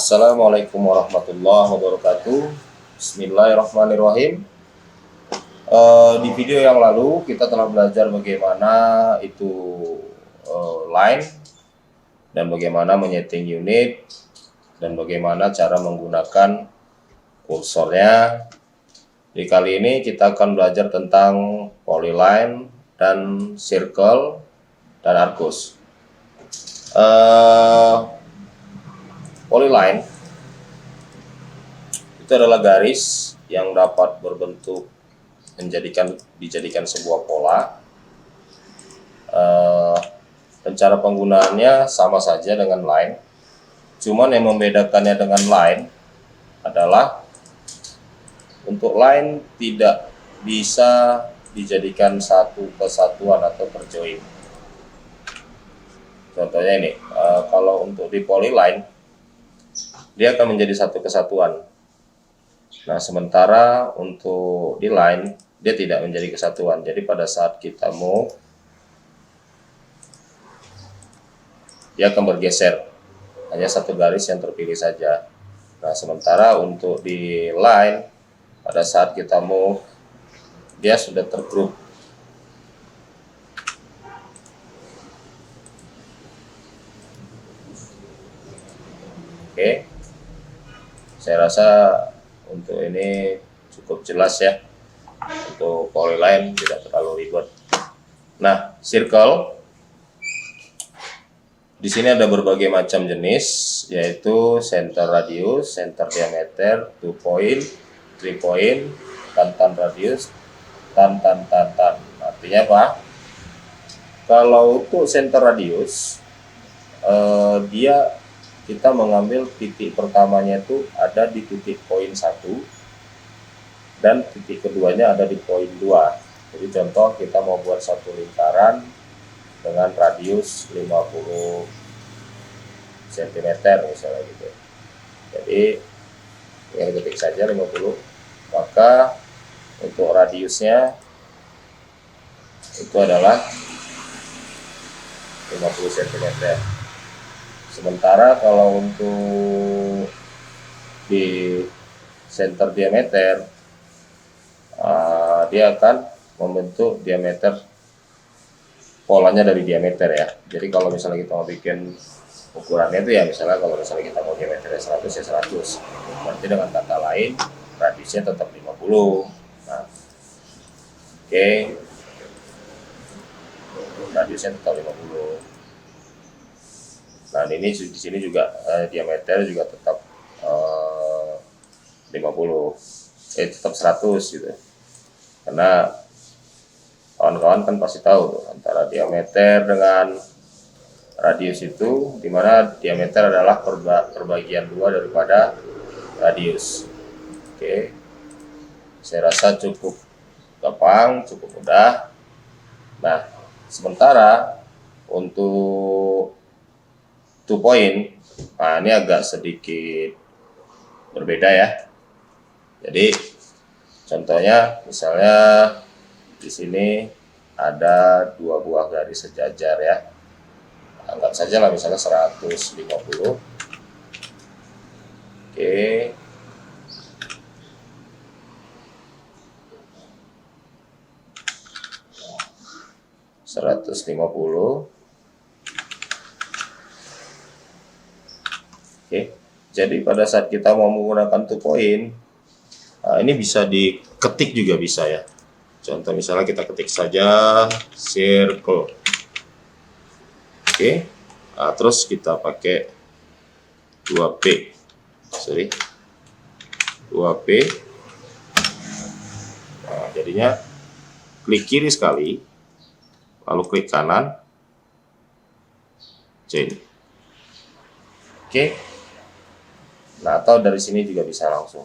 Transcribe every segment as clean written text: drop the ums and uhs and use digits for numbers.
Assalamualaikum warahmatullahi wabarakatuh. Bismillahirrahmanirrahim. Di video yang lalu kita telah belajar bagaimana itu line dan bagaimana menyeting unit dan bagaimana cara menggunakan kursornya. Di kali ini kita akan belajar tentang polyline dan circle dan arcus. Polyline itu adalah garis yang dapat berbentuk dijadikan sebuah pola. Dan cara penggunaannya sama saja dengan line, cuman yang membedakannya dengan line adalah untuk line tidak bisa dijadikan satu kesatuan atau terjoin. Contohnya ini, kalau untuk di polyline dia akan menjadi satu kesatuan. Nah, sementara untuk di line dia tidak menjadi kesatuan. Jadi pada saat kita move, dia akan bergeser, hanya satu garis yang terpilih saja. Nah, sementara untuk di line pada saat kita move, dia sudah tergroup. Oke. Saya rasa untuk ini cukup jelas ya. Untuk polyline tidak terlalu ribet. Nah, circle di sini ada berbagai macam jenis, yaitu center radius, center diameter, 2 point, 3 point, tan radius, tan. Artinya apa? Kalau untuk center radius, kita mengambil titik pertamanya itu ada di titik poin 1 dan titik keduanya ada di poin 2. Jadi contoh kita mau buat satu lingkaran dengan radius 50 cm misalnya gitu. Jadi ya ketik saja 50, maka untuk radiusnya itu adalah 50 cm. Sementara kalau untuk di center diameter, dia akan membentuk diameter, polanya dari diameter ya. Jadi kalau misalnya kita mau bikin ukurannya itu ya, misalnya kalau misalnya kita mau diameternya 100 ya 100. Berarti dengan kata lain radiusnya tetap 50. Nah, oke. Radiusnya tetap 50. Nah, ini di sini juga diameter juga tetap 50, tetap 100 gitu. Karena kawan-kawan kan pasti tahu tuh, antara diameter dengan radius itu, dimana diameter adalah perbagian 2 daripada radius. Oke, saya rasa cukup gampang, cukup mudah. Nah, sementara untuk 2 point, nah ini agak sedikit berbeda ya. Jadi contohnya misalnya di sini ada 2 buah garis sejajar ya. Anggap saja lah misalnya 150. Oke. Oke, jadi pada saat kita mau menggunakan 2 point, ini bisa diketik juga bisa ya. Contoh misalnya kita ketik saja circle. Oke, terus kita pakai 2P. 2P. Nah, jadinya klik kiri sekali, lalu klik kanan, chain. Oke. Nah, atau dari sini juga bisa langsung.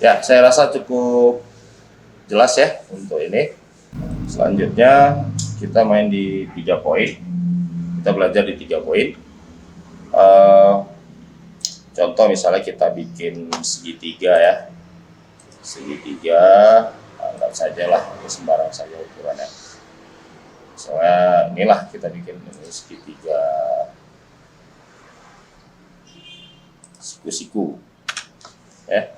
Ya, saya rasa cukup jelas ya untuk ini. Selanjutnya kita main di 3 poin. Kita belajar di 3 poin. Contoh misalnya kita bikin segitiga ya. Segitiga, anggap saja lah, sembarang saja ukurannya. Misalnya inilah kita bikin ini segitiga siku-siku ya.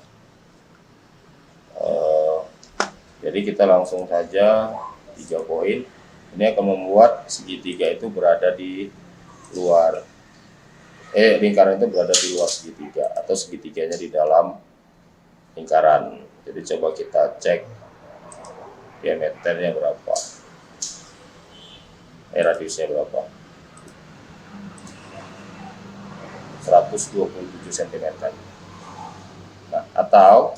Jadi kita langsung saja 3 poin. Ini akan membuat segitiga itu berada di luar lingkaran itu berada di luar segitiga, atau segitiganya di dalam lingkaran. Jadi coba kita cek diameternya berapa, radiusnya berapa, 127 cm. Nah, atau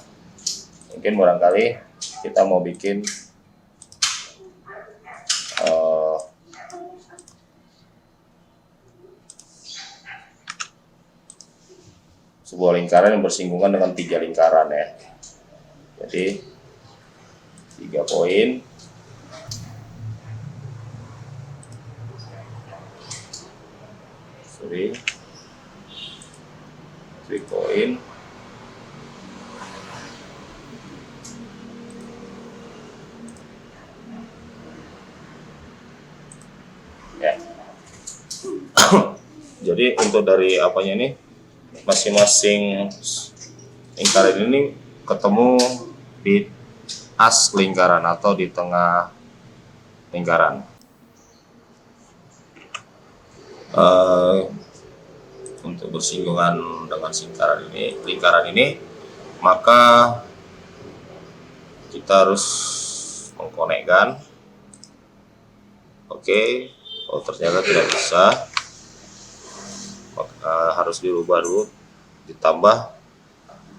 mungkin barangkali kita mau bikin sebuah lingkaran yang bersinggungan dengan 3 lingkaran ya. Jadi 3 poin. Sorry. 3 poin. Ya. Jadi untuk dari apanya ini, masing-masing lingkaran ini ketemu di as lingkaran atau di tengah lingkaran. Untuk bersinggungan dengan lingkaran ini, maka kita harus mengkonekkan. Oke, oh ternyata tidak bisa, harus dirubah dulu, ditambah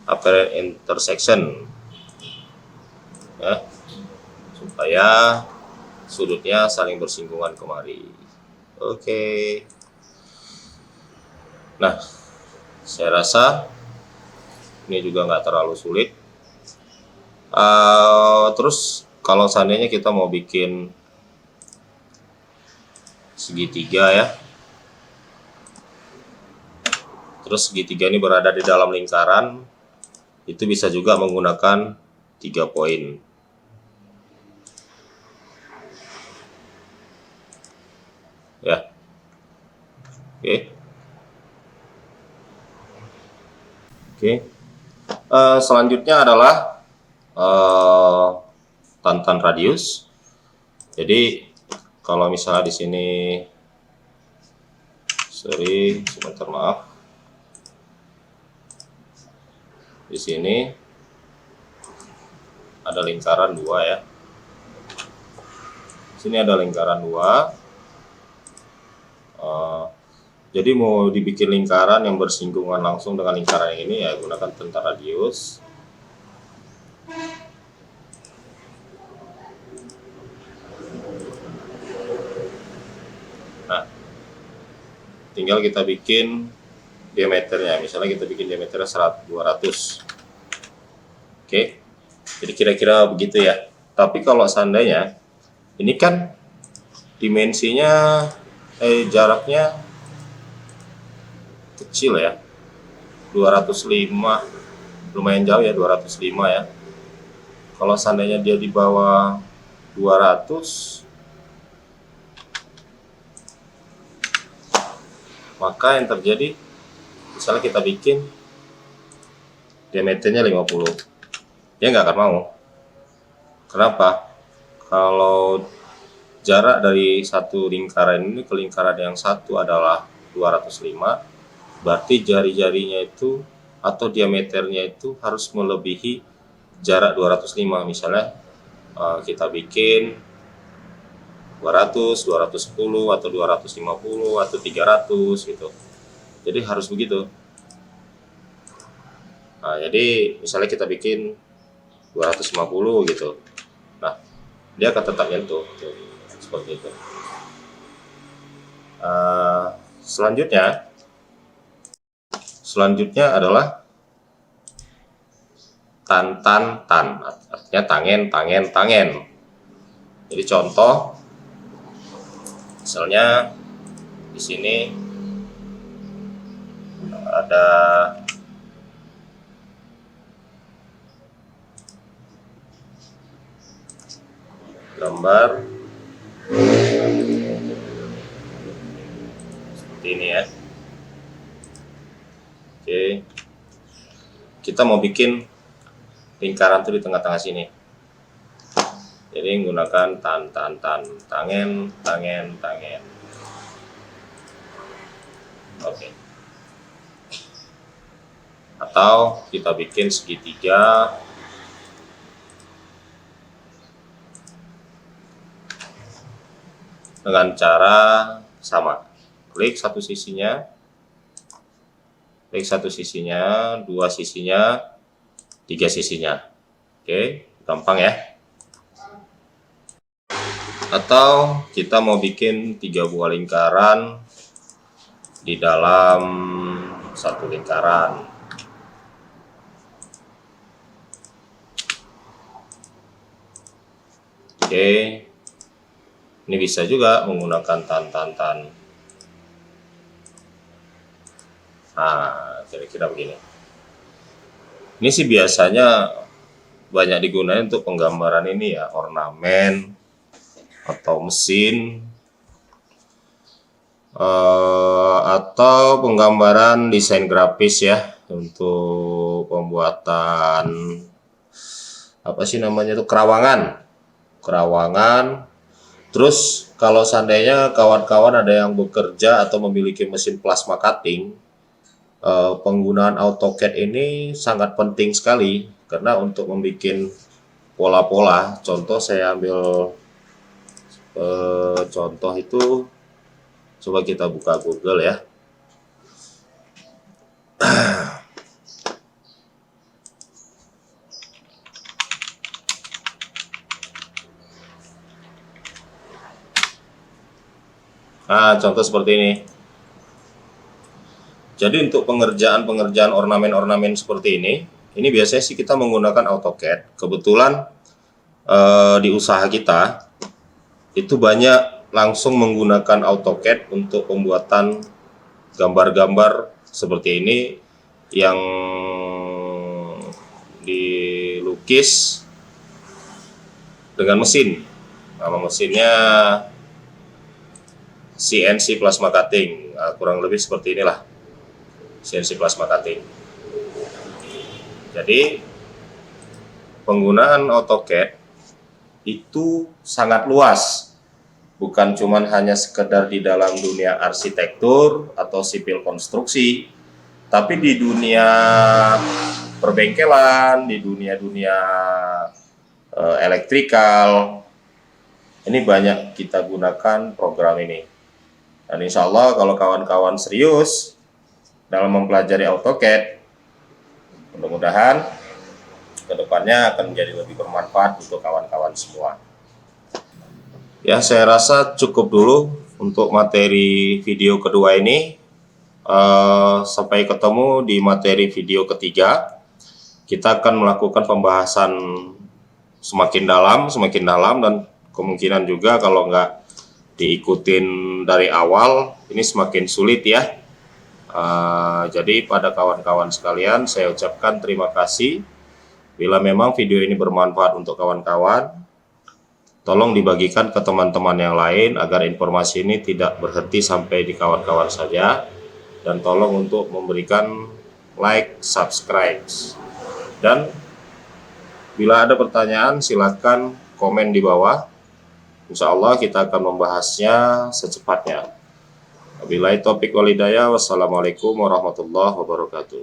apparent intersection ya, supaya sudutnya saling bersinggungan kemari. Oke. Nah, saya rasa ini juga nggak terlalu sulit. Terus kalau seandainya kita mau bikin segitiga ya, terus segitiga ini berada di dalam lingkaran, itu bisa juga menggunakan 3 poin. Ya. Oke. Selanjutnya adalah tantan radius. Jadi kalau misalnya di sini, sebentar maaf. Di sini ada lingkaran 2 ya. Sini ada lingkaran 2. Jadi mau dibikin lingkaran yang bersinggungan langsung dengan lingkaran ini ya gunakan tantan radius. Nah, tinggal kita bikin diameternya. Misalnya kita bikin diameternya 200. Oke. Jadi kira-kira begitu ya. Tapi kalau seandainya ini kan dimensinya jaraknya kecil ya, 205, lumayan jauh ya, 205 ya. Kalau seandainya dia di bawah 200, maka yang terjadi, misalnya kita bikin diameternya 50, dia nggak akan mau. Kenapa? Kalau jarak dari satu lingkaran ini ke lingkaran yang satu adalah 205, berarti jari-jarinya itu atau diameternya itu harus melebihi jarak 205. Misalnya kita bikin 200, 210 atau 250 atau 300 gitu. Jadi harus begitu. Nah, jadi misalnya kita bikin 250 gitu. Nah, dia akan tetap nyentuh seperti itu. Selanjutnya adalah tan, artinya tangen. Jadi contoh, misalnya di sini ada gambar Seperti ini ya. Oke, kita mau bikin lingkaran tuh di tengah-tengah sini. Jadi menggunakan tangen. Oke. Atau kita bikin segitiga dengan cara sama. Klik satu sisinya, dua sisinya, tiga sisinya. Oke, gampang ya. Atau kita mau bikin 3 buah lingkaran di dalam satu lingkaran. Oke, ini bisa juga menggunakan tan. Nah, kira-kira begini. Ini sih biasanya banyak digunakan untuk penggambaran ini ya, ornamen atau mesin, atau penggambaran desain grafis ya, untuk pembuatan apa sih namanya itu, kerawangan. Terus kalau seandainya kawan-kawan ada yang bekerja atau memiliki mesin plasma cutting, penggunaan AutoCAD ini sangat penting sekali, karena untuk membuat pola-pola, contoh saya ambil contoh itu, coba kita buka Google ya. Nah, contoh seperti ini. Jadi untuk pengerjaan ornamen seperti ini biasanya sih kita menggunakan AutoCAD. Kebetulan di usaha kita itu banyak langsung menggunakan AutoCAD untuk pembuatan gambar-gambar seperti ini yang dilukis dengan mesin. Nama mesinnya CNC Plasma Cutting. Nah, kurang lebih seperti inilah CNC Plasma Cutting. Jadi penggunaan AutoCAD itu sangat luas, bukan cuma hanya sekedar di dalam dunia arsitektur atau sipil konstruksi, tapi di dunia perbengkelan, di dunia elektrikal, ini banyak kita gunakan program ini. Dan insya Allah kalau kawan-kawan serius dalam mempelajari AutoCAD, mudah-mudahan kedepannya akan menjadi lebih bermanfaat untuk kawan-kawan semua. Ya, saya rasa cukup dulu untuk materi video kedua ini. Sampai ketemu di materi video ketiga. Kita akan melakukan pembahasan semakin dalam, dan kemungkinan juga kalau nggak diikutin dari awal, ini semakin sulit ya. Jadi pada kawan-kawan sekalian, saya ucapkan terima kasih. Bila memang video ini bermanfaat untuk kawan-kawan, tolong dibagikan ke teman-teman yang lain agar informasi ini tidak berhenti sampai di kawan-kawan saja. Dan tolong untuk memberikan like, subscribe. Dan bila ada pertanyaan silakan komen di bawah. Insya Allah kita akan membahasnya secepatnya. Wabillahi taufiq wal hidayah. Wassalamualaikum warahmatullahi wabarakatuh.